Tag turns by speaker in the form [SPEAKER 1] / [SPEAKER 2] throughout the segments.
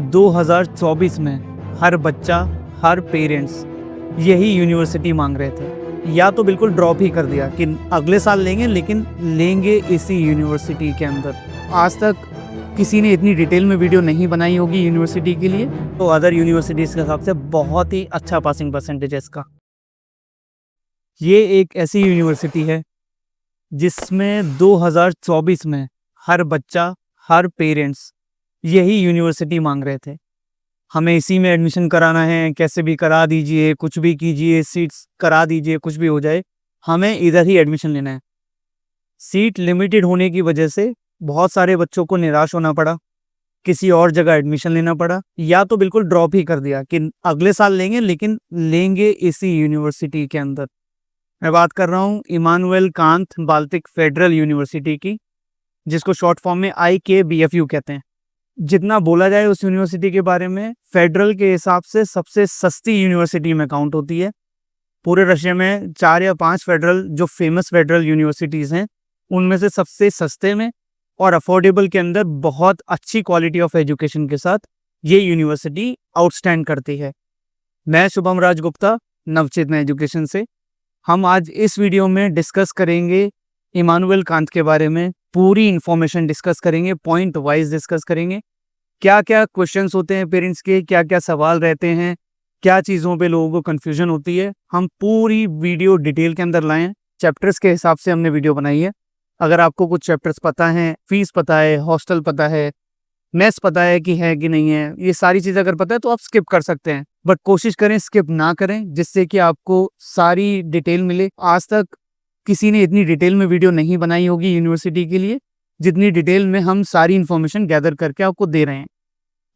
[SPEAKER 1] 2024 में हर बच्चा, हर पेरेंट्स यही यूनिवर्सिटी मांग रहे थे, या तो बिल्कुल ड्रॉप ही कर दिया कि अगले साल लेंगे, लेकिन लेंगे इसी यूनिवर्सिटी के अंदर। आज तक किसी ने इतनी डिटेल में वीडियो नहीं बनाई होगी यूनिवर्सिटी के लिए, तो अदर यूनिवर्सिटीज़ के हिसाब से बहुत ही अच्छा पासिंग परसेंटेज है इसका। ये एक ऐसी यूनिवर्सिटी है जिसमें 2024 में हर बच्चा, हर पेरेंट्स यही यूनिवर्सिटी मांग रहे थे। हमें इसी में एडमिशन कराना है, कैसे भी करा दीजिए, कुछ भी कीजिए, सीट्स करा दीजिए, कुछ भी हो जाए, हमें इधर ही एडमिशन लेना है। सीट लिमिटेड होने की वजह से बहुत सारे बच्चों को निराश होना पड़ा, किसी और जगह एडमिशन लेना पड़ा, या तो बिल्कुल ड्रॉप ही कर दिया कि अगले साल लेंगे, लेकिन लेंगे इसी यूनिवर्सिटी के अंदर। मैं बात कर रहा हूँ Immanuel Kant Baltic Federal University की, जिसको शॉर्ट फॉर्म में IKBFU कहते हैं। जितना बोला जाए उस यूनिवर्सिटी के बारे में, फेडरल के हिसाब से सबसे सस्ती यूनिवर्सिटी में काउंट होती है। पूरे रशिया में 4 या 5 फेडरल जो फेमस फेडरल यूनिवर्सिटीज़ हैं, उनमें से सबसे सस्ते में और अफोर्डेबल के अंदर बहुत अच्छी क्वालिटी ऑफ एजुकेशन के साथ ये यूनिवर्सिटी आउटस्टैंड करती है। मैं शुभम राज गुप्ता, नवचेतना एजुकेशन से। हम आज इस वीडियो में डिस्कस करेंगे इमानुएल कांत के बारे में, पूरी इंफॉर्मेशन डिस्कस करेंगे, पॉइंट वाइज डिस्कस करेंगे। क्या क्या क्वेश्चंस होते हैं पेरेंट्स के, क्या क्या सवाल रहते हैं, क्या चीज़ों पे लोगों को कन्फ्यूजन होती है, हम पूरी वीडियो डिटेल के अंदर लाएं। चैप्टर्स के हिसाब से हमने वीडियो बनाई है। अगर आपको कुछ चैप्टर्स पता हैं, फीस पता है, हॉस्टल पता है, मेस पता है कि नहीं है, ये सारी चीज़ अगर पता है तो आप स्किप कर सकते हैं, बट कोशिश करें स्किप ना करें, जिससे कि आपको सारी डिटेल मिले। आज तक किसी ने इतनी डिटेल में वीडियो नहीं बनाई होगी यूनिवर्सिटी के लिए, जितनी डिटेल में हम सारी इन्फॉर्मेशन गैदर करके आपको दे रहे हैं।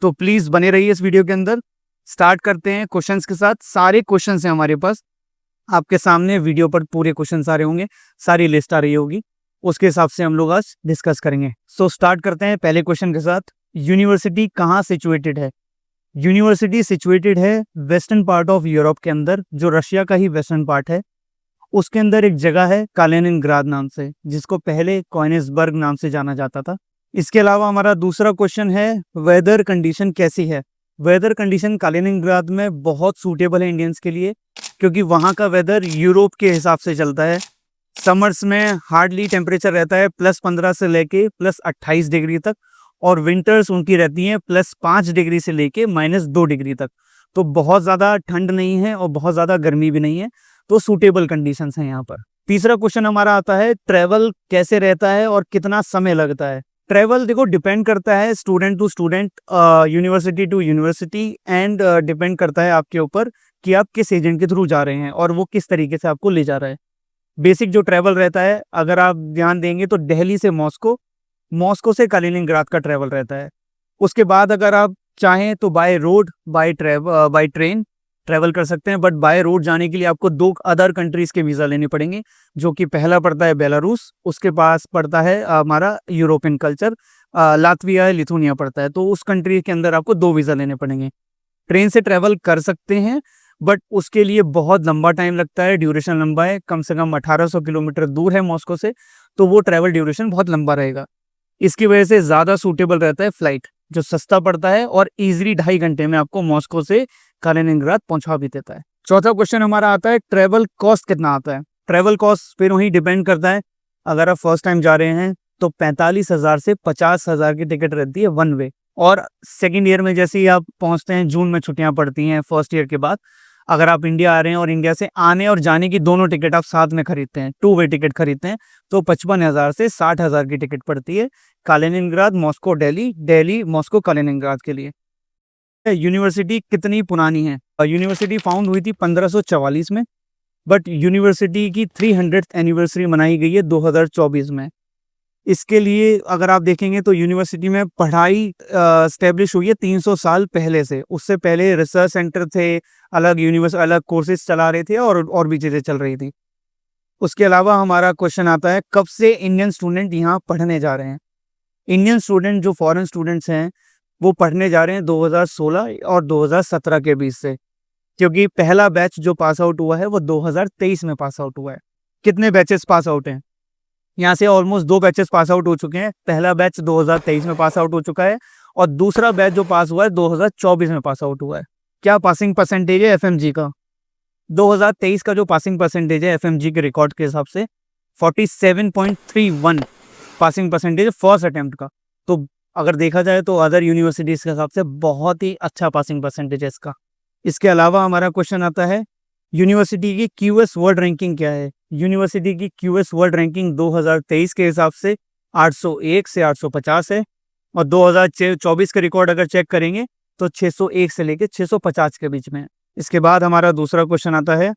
[SPEAKER 1] तो प्लीज़ बने रहिए इस वीडियो के अंदर। स्टार्ट करते हैं क्वेश्चंस के साथ। सारे क्वेश्चंस हैं हमारे पास, आपके सामने वीडियो पर पूरे क्वेश्चंस आ रहे होंगे, सारी लिस्ट आ रही होगी, उसके हिसाब से हम लोग आज डिस्कस करेंगे। सो स्टार्ट करते हैं पहले क्वेश्चन के साथ। यूनिवर्सिटी कहाँ सिचुएटेड है? यूनिवर्सिटी सिचुएटेड है वेस्टर्न पार्ट ऑफ यूरोप के अंदर, जो रशिया का ही वेस्टर्न पार्ट है। उसके अंदर एक जगह है कालिनिनग्राद नाम से, जिसको पहले कोनिग्सबर्ग नाम से जाना जाता था। इसके अलावा हमारा दूसरा क्वेश्चन है वेदर कंडीशन कैसी है? वेदर कंडीशन कालिनिनग्राद में बहुत सूटेबल है इंडियंस के लिए, क्योंकि वहाँ का वेदर यूरोप के हिसाब से चलता है। समर्स में हार्डली टेम्परेचर रहता है +15 से लेके +28 डिग्री तक, और विंटर्स उनकी रहती हैं +5 डिग्री से लेके -2 डिग्री तक। तो बहुत ज़्यादा ठंड नहीं है और बहुत ज़्यादा गर्मी भी नहीं है, तो सूटेबल कंडीशंस हैं यहाँ पर। तीसरा क्वेश्चन हमारा आता है ट्रैवल कैसे रहता है और कितना समय लगता है? ट्रैवल देखो डिपेंड करता है student to student, university to university, and depend करता है आपके ऊपर कि आप किस एजेंट के थ्रू जा रहे हैं और वो किस तरीके से आपको ले जा रहा है। बेसिक जो ट्रैवल रहता है, अगर आप ध्यान देंगे तो दिल्ली से मॉस्को, मॉस्को से कालिनिनग्राद का ट्रैवल रहता है। उसके बाद अगर आप चाहें तो by road, by train travel कर सकते हैं, बट बाय रोड जाने के लिए आपको 2 अदर कंट्रीज़ के वीज़ा लेने पड़ेंगे, जो कि पहला पड़ता है बेलारूस, उसके पास पड़ता है हमारा यूरोपियन कल्चर, लातविया या लिथुनिया पड़ता है। तो उस कंट्री के अंदर आपको 2 वीज़ा लेने पड़ेंगे। ट्रेन से ट्रैवल कर सकते हैं, बट उसके लिए बहुत लंबा टाइम लगता है, ड्यूरेशन लंबा है, कम से कम 1800 किलोमीटर दूर है मॉस्को से, तो वो ट्रैवल ड्यूरेशन बहुत लंबा रहेगा। इसकी वजह से ज़्यादा सूटेबल रहता है फ्लाइट, जो सस्ता पड़ता है और ईजिली 2.5 घंटे में आपको मॉस्को से कालिनिनग्राद पहुंचा भी देता है। चौथा क्वेश्चन हमारा आता है ट्रैवल कॉस्ट कितना आता है? ट्रैवल कॉस्ट फिर वहीं डिपेंड करता है। अगर आप फर्स्ट टाइम जा रहे हैं तो 45,000 से 50,000 की टिकट रहती है वन वे, और सेकेंड ईयर में जैसे ही आप पहुंचते हैं, जून में छुट्टियां पड़ती हैं फर्स्ट ईयर के बाद, अगर आप इंडिया आ रहे हैं और इंडिया से आने और जाने की दोनों टिकट आप साथ में खरीदते हैं, 2 वे टिकट खरीदते हैं, तो 55,000 से 60,000 की टिकट पड़ती है Kaliningrad Moscow Delhi, Delhi Moscow Kaliningrad के लिए। यूनिवर्सिटी कितनी पुरानी है? यूनिवर्सिटी फाउंड हुई थी 1544 में, बट यूनिवर्सिटी की 300th एनिवर्सरी मनाई गई है 2024 में। इसके लिए अगर आप देखेंगे तो यूनिवर्सिटी में पढ़ाई स्टैब्लिश हुई है 300 साल पहले से। उससे पहले रिसर्च सेंटर थे, अलग कोर्सेज चला रहे थे और भी चीज़ें चल रही थी। उसके अलावा हमारा क्वेश्चन आता है कब से इंडियन स्टूडेंट यहाँ पढ़ने जा रहे हैं? इंडियन स्टूडेंट जो फॉरेन स्टूडेंट्स हैं वो पढ़ने जा रहे हैं 2016 और 2017 के बीच से, क्योंकि पहला बैच जो पास आउट हुआ है वो 2023 में पास आउट हुआ है। कितने बैचेस पास आउट हैं? यहाँ से ऑलमोस्ट 2 बैचेस पास आउट हो चुके हैं। पहला बैच 2023 में पास आउट हो चुका है और दूसरा बैच जो पास हुआ है 2024 में पास आउट हुआ है। क्या पासिंग परसेंटेज है एफएमजी का? 2023 का जो पासिंग परसेंटेज है एफएमजी के रिकॉर्ड के हिसाब से 47.31 पासिंग परसेंटेज फर्स्ट अटेम्प्ट का। तो अगर देखा जाए तो अदर यूनिवर्सिटीज़ के हिसाब से बहुत ही अच्छा पासिंग परसेंटेज है इसका। इसके अलावा हमारा क्वेश्चन आता है यूनिवर्सिटी की क्यूएस वर्ल्ड रैंकिंग क्या है? यूनिवर्सिटी की क्यूएस वर्ल्ड रैंकिंग 2023 के हिसाब से 801 से 850 है और 2024 का रिकॉर्ड अगर चेक करेंगे तो 601 से लेकर 650 के बीच में है। इसके बाद हमारा दूसरा क्वेश्चन आता है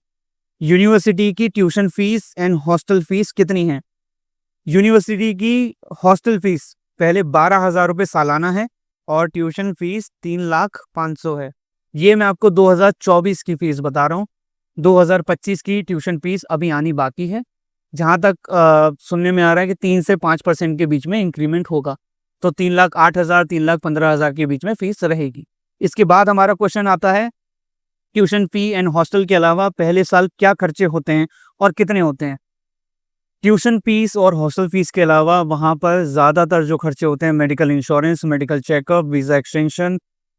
[SPEAKER 1] यूनिवर्सिटी की tuition fees and hostel fees कितनी है? यूनिवर्सिटी की हॉस्टल फीस पहले 12,000 रुपये सालाना है और ट्यूशन फीस 3,05,000 है। ये मैं आपको 2024 की फीस बता रहा हूँ। 2025 की ट्यूशन फीस अभी आनी बाकी है। जहाँ तक सुनने में आ रहा है कि 3 से 5% के बीच में इंक्रीमेंट होगा, तो 3,08,000 3,15,000 के बीच में फीस रहेगी। इसके बाद हमारा क्वेश्चन आता है ट्यूशन फी एंड हॉस्टल के अलावा पहले साल क्या खर्चे होते हैं और कितने होते हैं? ट्यूशन फीस और हॉस्टल फीस के अलावा वहाँ पर ज़्यादातर जो खर्चे होते हैं medical insurance, medical checkup, visa extension,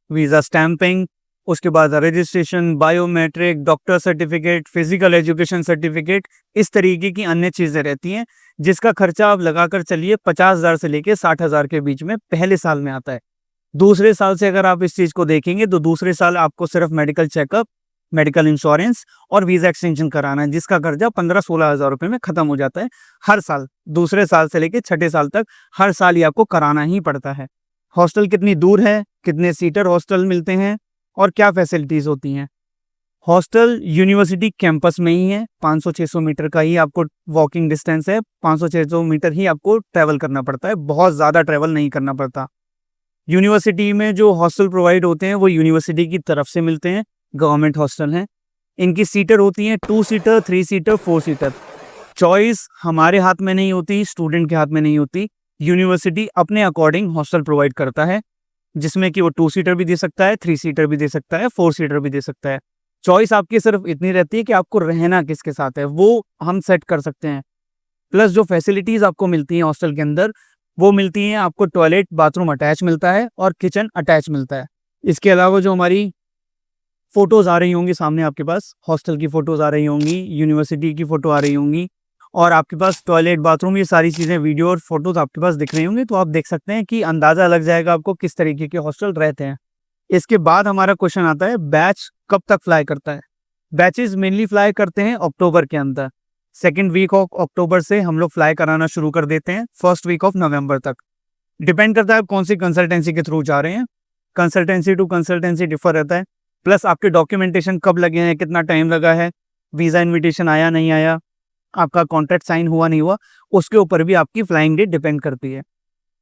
[SPEAKER 1] visa stamping, उसके बाद registration, biometric, doctor certificate, physical education certificate, इस तरीके की अन्य चीज़ें रहती हैं जिसका खर्चा आप लगाकर चलिए 50,000 से लेके 60,000 के बीच में पहले साल में आता है। दूसरे साल से अगर आप इस चीज़ को देखेंगे तो दूसरे साल आपको सिर्फ मेडिकल चेकअप, मेडिकल इंश्योरेंस और वीज़ा एक्सटेंशन कराना है जिसका खर्चा 15-16 हज़ार रुपये में ख़त्म हो जाता है हर साल। दूसरे साल से लेके छठे साल तक हर साल ये आपको कराना ही पड़ता है। हॉस्टल कितनी दूर है, कितने सीटर हॉस्टल मिलते हैं और क्या फैसिलिटीज़ होती हैं? हॉस्टल यूनिवर्सिटी कैंपस में ही है, 500-600 मीटर का ही आपको वॉकिंग डिस्टेंस है, 500-600 मीटर ही आपको ट्रैवल करना पड़ता है, बहुत ज़्यादा ट्रैवल नहीं करना पड़ता। यूनिवर्सिटी में जो हॉस्टल प्रोवाइड होते हैं वो यूनिवर्सिटी की तरफ से मिलते हैं, गवर्नमेंट हॉस्टल हैं। इनकी सीटर होती हैं 2 सीटर, 3 सीटर, 4 सीटर। चॉइस हमारे हाथ में नहीं होती, स्टूडेंट के हाथ में नहीं होती। यूनिवर्सिटी अपने अकॉर्डिंग हॉस्टल प्रोवाइड करता है जिसमें कि वो 2 सीटर भी दे सकता है, 3 सीटर भी दे सकता है, 4 सीटर भी दे सकता है। चॉइस आपकी सिर्फ इतनी रहती है कि आपको रहना किसके साथ है वो हम सेट कर सकते हैं। प्लस जो फैसिलिटीज़ आपको मिलती हैं हॉस्टल के अंदर वो मिलती हैं, आपको टॉयलेट बाथरूम अटैच मिलता है और किचन अटैच मिलता है। इसके अलावा जो हमारी फ़ोटोज़ आ रही होंगी सामने आपके पास, हॉस्टल की फ़ोटोज़ आ रही होंगी, यूनिवर्सिटी की फ़ोटो आ रही होंगी और आपके पास टॉयलेट, बाथरूम, ये सारी चीज़ें वीडियो और फ़ोटोज़ आपके पास दिख रही होंगी, तो आप देख सकते हैं कि अंदाज़ा लग जाएगा आपको किस तरीके के हॉस्टल रहते हैं। इसके बाद हमारा क्वेश्चन आता है बैच कब तक फ्लाई करता है? बैचेज़ मेनली फ्लाई करते हैं अक्टूबर के अंदर। सेकंड वीक ऑफ अक्टूबर से हम लोग फ्लाई कराना शुरू कर देते हैं फर्स्ट वीक ऑफ नवंबर तक। डिपेंड करता है आप कौन सी कंसल्टेंसी के थ्रू जा रहे हैं। कंसल्टेंसी टू कंसल्टेंसी डिफर रहता है। प्लस आपके डॉक्यूमेंटेशन कब लगे हैं, कितना टाइम लगा है, वीज़ा इन्विटेशन आया नहीं आया, आपका कॉन्ट्रैक्ट साइन हुआ नहीं हुआ, उसके ऊपर भी आपकी फ्लाइंग डेट डिपेंड करती है।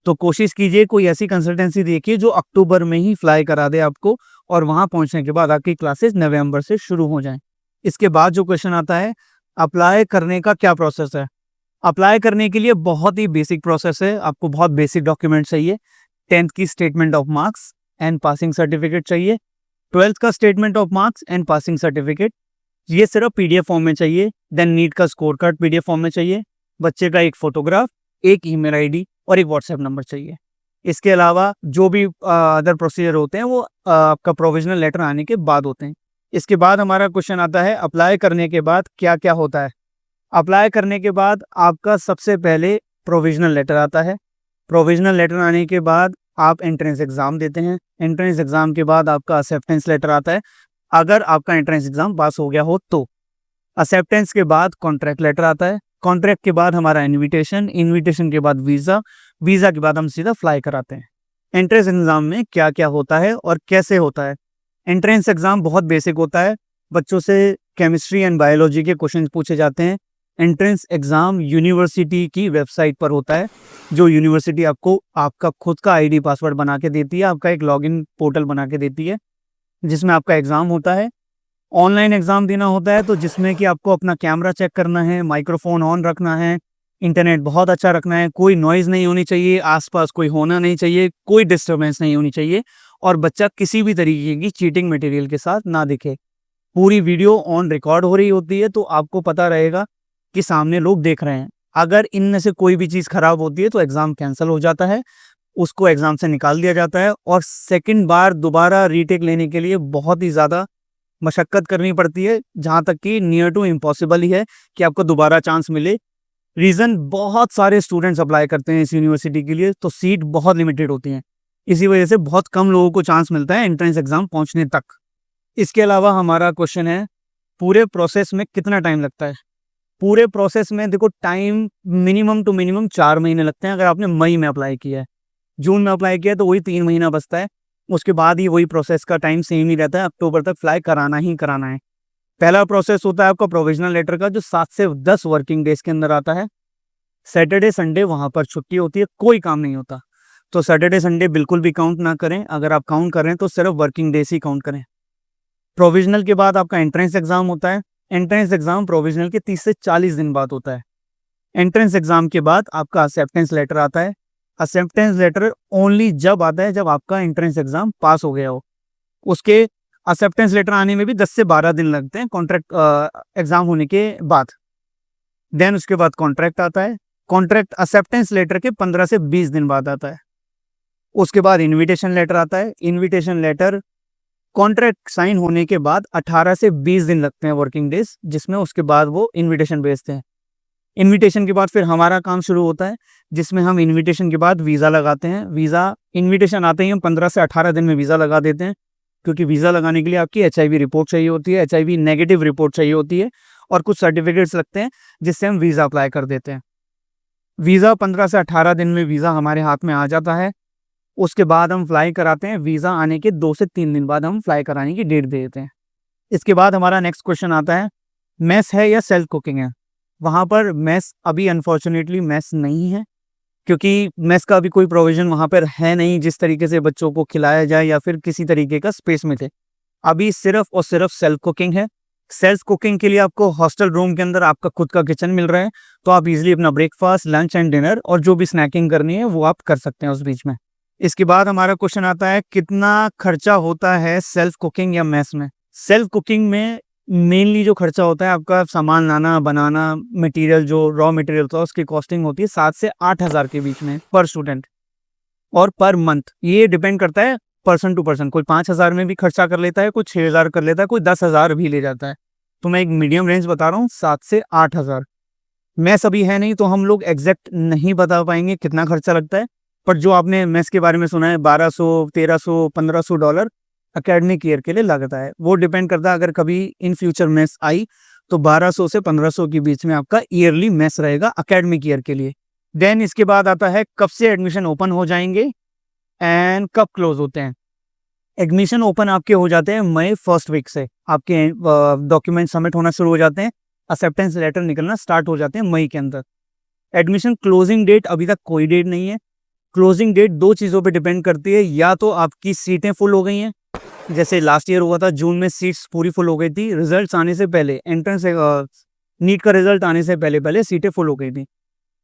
[SPEAKER 1] तो कोशिश कीजिए कोई ऐसी कंसल्टेंसी देखिए जो अक्टूबर में ही फ्लाई करा दे आपको और वहाँ पहुँचने के बाद आपकी क्लासेस नवंबर से शुरू हो जाएँ। इसके बाद जो क्वेश्चन आता है अप्लाई करने का क्या प्रोसेस है? अप्लाई करने के लिए बहुत ही बेसिक प्रोसेस है। आपको बहुत बेसिक डॉक्यूमेंट चाहिए। 10th की statement of marks and passing certificate चाहिए। 12th का statement of marks and passing certificate ये सिर्फ पीडीएफ फॉर्म में चाहिए। देन नीट का स्कोर कार्ड पीडीएफ फॉर्म में चाहिए। बच्चे का एक फोटोग्राफ, एक ईमेल आईडी और एक व्हाट्सएप नंबर चाहिए। इसके अलावा जो भी अदर प्रोसीजर होते हैं वो आपका प्रोविजनल लेटर आने के बाद होते हैं। इसके बाद हमारा क्वेश्चन आता है अप्लाई करने के बाद क्या क्या होता है? अप्लाई करने के बाद आपका सबसे पहले प्रोविजनल लेटर आता है। प्रोविजनल लेटर आने के बाद आप एंट्रेंस एग्ज़ाम देते हैं। एंट्रेंस एग्ज़ाम के बाद आपका एक्सेप्टेंस लेटर आता है अगर आपका एंट्रेंस एग्ज़ाम पास हो गया हो तो। एक्सेप्टेंस के बाद कॉन्ट्रैक्ट लेटर आता है। कॉन्ट्रैक्ट के बाद हमारा इन्विटेशन, इन्विटेशन के बाद वीज़ा, वीज़ा के बाद हम सीधा फ्लाई कराते हैं। एंट्रेंस एग्ज़ाम में क्या क्या होता है और कैसे होता है? एंट्रेंस एग्ज़ाम बहुत बेसिक होता है। बच्चों से केमिस्ट्री एंड बायोलॉजी के क्वेश्चन पूछे जाते हैं। एंट्रेंस एग्ज़ाम यूनिवर्सिटी की वेबसाइट पर होता है जो यूनिवर्सिटी आपको आपका खुद का आईडी पासवर्ड बना के देती है, आपका एक लॉगिन पोर्टल बना के देती है जिसमें आपका एग्ज़ाम होता है। ऑनलाइन एग्ज़ाम देना होता है तो जिसमें कि आपको अपना कैमरा चेक करना है, माइक्रोफोन ऑन रखना है, इंटरनेट बहुत अच्छा रखना है, कोई नॉइज़ नहीं होनी चाहिए, आसपास कोई होना नहीं चाहिए, कोई डिस्टर्बेंस नहीं होनी चाहिए और बच्चा किसी भी तरीके की चीटिंग मटेरियल के साथ ना दिखे। पूरी वीडियो ऑन रिकॉर्ड हो रही होती है तो आपको पता रहेगा कि सामने लोग देख रहे हैं। अगर इनमें से कोई भी चीज़ खराब होती है तो एग्ज़ाम कैंसिल हो जाता है, उसको एग्ज़ाम से निकाल दिया जाता है और सेकंड बार दोबारा रीटेक लेने के लिए बहुत ही ज़्यादा मशक्कत करनी पड़ती है, जहाँ तक कि नियर टू इम्पॉसिबल ही है कि आपको दोबारा चांस मिले। रीज़न, बहुत सारे स्टूडेंट्स अप्लाई करते हैं इस यूनिवर्सिटी के लिए, तो सीट बहुत लिमिटेड होती हैं। इसी वजह से बहुत कम लोगों को चांस मिलता है एंट्रेंस एग्ज़ाम पहुँचने तक। इसके अलावा हमारा क्वेश्चन है, पूरे प्रोसेस में कितना टाइम लगता है? पूरे प्रोसेस में देखो टाइम मिनिमम टू मिनिमम 4 महीने लगते हैं अगर आपने मई में अप्लाई किया है। जून में अप्लाई किया है तो वही 3 महीना बचता है। उसके बाद ही वही प्रोसेस का टाइम सेम ही रहता है, अक्टूबर तक फ्लाई कराना ही कराना है। पहला प्रोसेस होता है आपका प्रोविजनल लेटर का, जो 7 से 10 वर्किंग डेज़ के अंदर आता है। सैटरडे संडे वहाँ पर छुट्टी होती है, कोई काम नहीं होता। तो सैटरडे संडे बिल्कुल भी काउंट ना करें, अगर आप काउंट कर रहे हैं तो सिर्फ वर्किंग डेज़ ही काउंट करें। प्रोविजनल के बाद आपका एंट्रेंस एग्ज़ाम होता है। एंट्रेंस एग्ज़ाम प्रोविजनल के 30 से 40 दिन बाद होता है। एंट्रेंस एग्ज़ाम के बाद आपका एक्सेप्टेंस लेटर आता है। एक्सेप्टेंस लेटर ओनली जब आता है जब आपका एंट्रेंस एग्ज़ाम पास हो गया हो। उसके एक्सेप्टेंस लेटर आने में भी 10 से 12 दिन लगते हैं कॉन्ट्रैक्ट एग्ज़ाम होने के बाद। देन उसके बाद कॉन्ट्रैक्ट आता है। कॉन्ट्रैक्ट एक्सेप्टेंस लेटर के 15 से 20 दिन बाद आता है। उसके बाद इन्विटेशन लेटर आता है। इन्विटेशन लेटर कॉन्ट्रैक्ट साइन होने के बाद 18 से 20 दिन लगते हैं वर्किंग डेज, जिसमें उसके बाद वो इन्विटेशन भेजते हैं। इन्विटेशन के बाद फिर हमारा काम शुरू होता है, जिसमें हम इन्विटेशन के बाद वीज़ा लगाते हैं। वीज़ा इन्विटेशन आते ही हम 15 से 18 दिन में वीज़ा लगा देते हैं, क्योंकि वीज़ा लगाने के लिए आपकी HIV रिपोर्ट चाहिए होती है, HIV नेगेटिव रिपोर्ट चाहिए होती है और कुछ सर्टिफिकेट्स लगते हैं, जिससे हम वीज़ा अप्लाई कर देते हैं। वीज़ा 15 से 18 दिन में वीज़ा हमारे हाथ में आ जाता है। उसके बाद हम फ्लाई कराते हैं। वीज़ा आने के 2 से 3 दिन बाद हम फ्लाई कराने की डेट दे देते हैं। इसके बाद हमारा नेक्स्ट क्वेश्चन आता है, मेस है या सेल्फ कुकिंग है? वहाँ पर मेस अभी अनफॉर्चुनेटली मेस नहीं है, क्योंकि मेस का अभी कोई प्रोविज़न वहाँ पर है नहीं जिस तरीके से बच्चों को खिलाया जाए या फिर किसी तरीके का स्पेस में थे। अभी सिर्फ और सिर्फ सेल्फ कुकिंग है। सेल्फ कुकिंग के लिए आपको हॉस्टल रूम के अंदर आपका खुद का किचन मिल रहा है, तो आप इजीली अपना ब्रेकफास्ट, लंच एंड डिनर और जो भी स्नैकिंग करनी है वो आप कर सकते हैं उस बीच में। इसके बाद हमारा क्वेश्चन आता है, कितना खर्चा होता है सेल्फ कुकिंग या मेस में? सेल्फ कुकिंग में मेनली जो खर्चा होता है आपका सामान लाना, बनाना, मटेरियल जो रॉ मटेरियल होता है उसकी कॉस्टिंग होती है 7 से 8 हज़ार के बीच में पर स्टूडेंट और पर मंथ। ये डिपेंड करता है पर्सन टू पर्सन। कोई 5 हज़ार में भी खर्चा कर लेता है, कोई 6 हज़ार कर लेता है, कोई 10 हज़ार भी ले जाता है। तो मैं एक मीडियम रेंज बता रहा हूँ, 7 से 8 हज़ार। मेस अभी है नहीं तो हम लोग एग्जैक्ट नहीं बता पाएंगे कितना खर्चा लगता है, पर जो आपने मेस के बारे में सुना है 1200, 1300, $1500 एकेडमिक ईयर के लिए लगता है, वो डिपेंड करता है। अगर कभी इन फ्यूचर मेस आई तो 1200 से 1500 के बीच में आपका ईयरली मेस रहेगा एकेडमिक ईयर के लिए। देन इसके बाद आता है, कब से एडमिशन ओपन हो जाएंगे एंड कब क्लोज होते हैं? एडमिशन ओपन आपके हो जाते हैं मई फर्स्ट वीक से। आपके डॉक्यूमेंट सबमिट होना शुरू हो जाते हैं, एक्सेप्टेंस लेटर निकलना स्टार्ट हो जाते हैं मई के अंदर। एडमिशन क्लोजिंग डेट अभी तक कोई डेट नहीं है। क्लोजिंग डेट 2 चीज़ों पे डिपेंड करती है, या तो आपकी सीटें फुल हो गई हैं, जैसे लास्ट ईयर हुआ था जून में सीट्स पूरी फुल हो गई थी, रिजल्ट्स आने से पहले, एंट्रेंस नीट का रिजल्ट आने से पहले पहले सीटें फुल हो गई थी।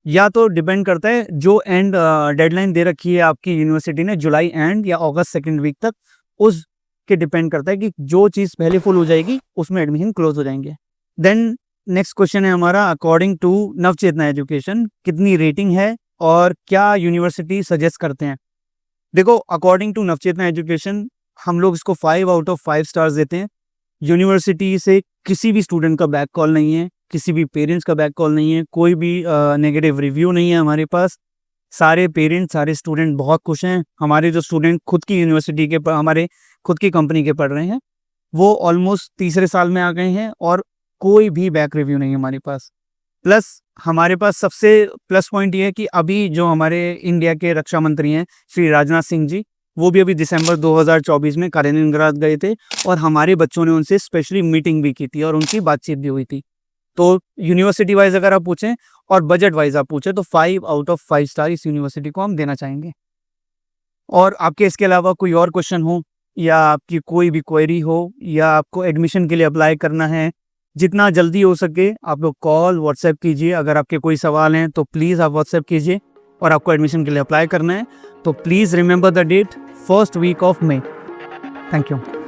[SPEAKER 1] या तो डिपेंड करता है जो एंड डेडलाइन दे रखी है आपकी यूनिवर्सिटी ने, जुलाई एंड या अगस्त सेकेंड वीक तक, उस के डिपेंड करता है कि जो चीज़ पहले फुल हो जाएगी उसमें एडमिशन क्लोज हो जाएंगे। देन नेक्स्ट क्वेश्चन है हमारा, अकॉर्डिंग टू नवचेतना एजुकेशन कितनी रेटिंग है और क्या यूनिवर्सिटी सजेस्ट करते हैं? देखो, अकॉर्डिंग टू नवचेतना एजुकेशन हम लोग इसको 5 आउट ऑफ 5 स्टार्स देते हैं। यूनिवर्सिटी से किसी भी स्टूडेंट का बैक कॉल नहीं है, किसी भी पेरेंट्स का बैक कॉल नहीं है, कोई भी नेगेटिव रिव्यू नहीं है हमारे पास। सारे पेरेंट्स, सारे स्टूडेंट बहुत खुश हैं। हमारे जो स्टूडेंट खुद की यूनिवर्सिटी के हमारे खुद की कंपनी के पढ़ रहे हैं, वो ऑलमोस्ट तीसरे साल में आ गए हैं और कोई भी बैक रिव्यू नहीं है हमारे पास। प्लस हमारे पास सबसे प्लस पॉइंट ये है कि अभी जो हमारे इंडिया के रक्षा मंत्री हैं श्री राजनाथ सिंह जी, वो भी अभी दिसंबर 2024 में कालिनिंग्राद गए थे और हमारे बच्चों ने उनसे स्पेशली मीटिंग भी की थी और उनकी बातचीत भी हुई थी। तो यूनिवर्सिटी वाइज अगर आप पूछें और बजट वाइज आप पूछें तो 5 आउट ऑफ 5 स्टार इस यूनिवर्सिटी को हम देना चाहेंगे। और आपके इसके अलावा कोई और क्वेश्चन हो या आपकी कोई भी क्वेरी हो या आपको एडमिशन के लिए अप्लाई करना है, जितना जल्दी हो सके आप लोग कॉल व्हाट्सएप कीजिए। अगर आपके कोई सवाल हैं तो प्लीज़ आप व्हाट्सएप कीजिए। और आपको एडमिशन के लिए अप्लाई करना है तो please remember the date, first week of May. Thank you.